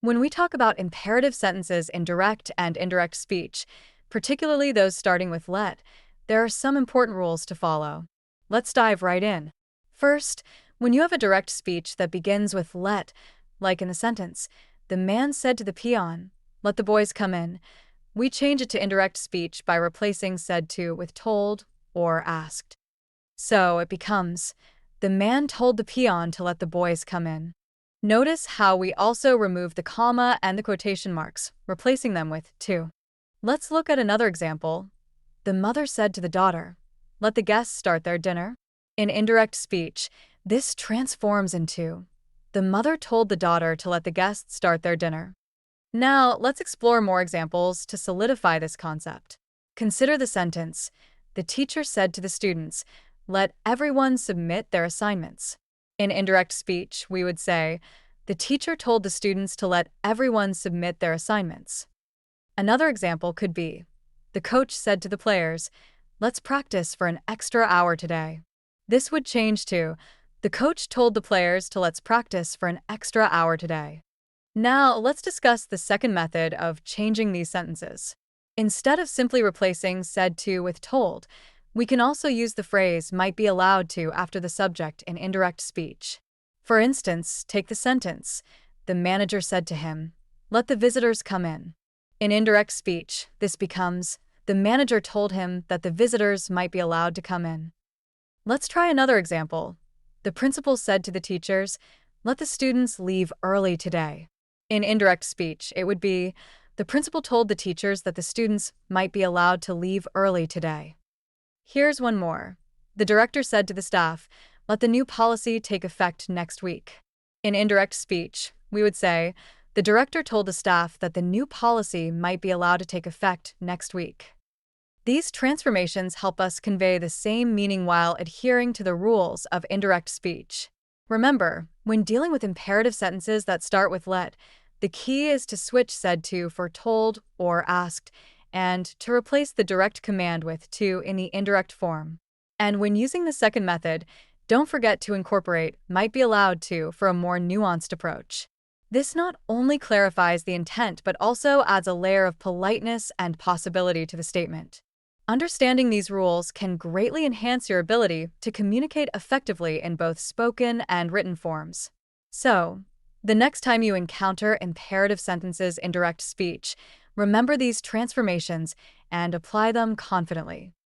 When we talk about imperative sentences in direct and indirect speech, particularly those starting with let, there are some important rules to follow. Let's dive right in. First, when you have a direct speech that begins with let, like in the sentence, the man said to the peon, "Let the boys come in," we change it to indirect speech by replacing said to with told or asked. So it becomes, the man told the peon to let the boys come in. Notice how we also remove the comma and the quotation marks, replacing them with to. Let's look at another example. The mother said to the daughter, "Let the guests start their dinner." In indirect speech, this transforms into, the mother told the daughter to let the guests start their dinner. Now, let's explore more examples to solidify this concept. Consider the sentence, the teacher said to the students, "Let everyone submit their assignments." In indirect speech, we would say, the teacher told the students to let everyone submit their assignments. Another example could be, the coach said to the players, "Let's practice for an extra hour today." This would change to, the coach told the players to let's practice for an extra hour today. Now, let's discuss the second method of changing these sentences. Instead of simply replacing said to with told, we can also use the phrase might be allowed to after the subject in indirect speech. For instance, take the sentence, the manager said to him, "Let the visitors come in." In indirect speech, this becomes, the manager told him that the visitors might be allowed to come in. Let's try another example. The principal said to the teachers, "Let the students leave early today." In indirect speech, it would be, the principal told the teachers that the students might be allowed to leave early today. Here's one more. The director said to the staff, "Let the new policy take effect next week." In indirect speech, we would say, the director told the staff that the new policy might be allowed to take effect next week. These transformations help us convey the same meaning while adhering to the rules of indirect speech. Remember, when dealing with imperative sentences that start with let, the key is to switch said to for told or asked, and to replace the direct command with to in the indirect form. And when using the second method, don't forget to incorporate might be allowed to for a more nuanced approach. This not only clarifies the intent but also adds a layer of politeness and possibility to the statement. Understanding these rules can greatly enhance your ability to communicate effectively in both spoken and written forms. So, the next time you encounter imperative sentences in direct speech, remember these transformations and apply them confidently.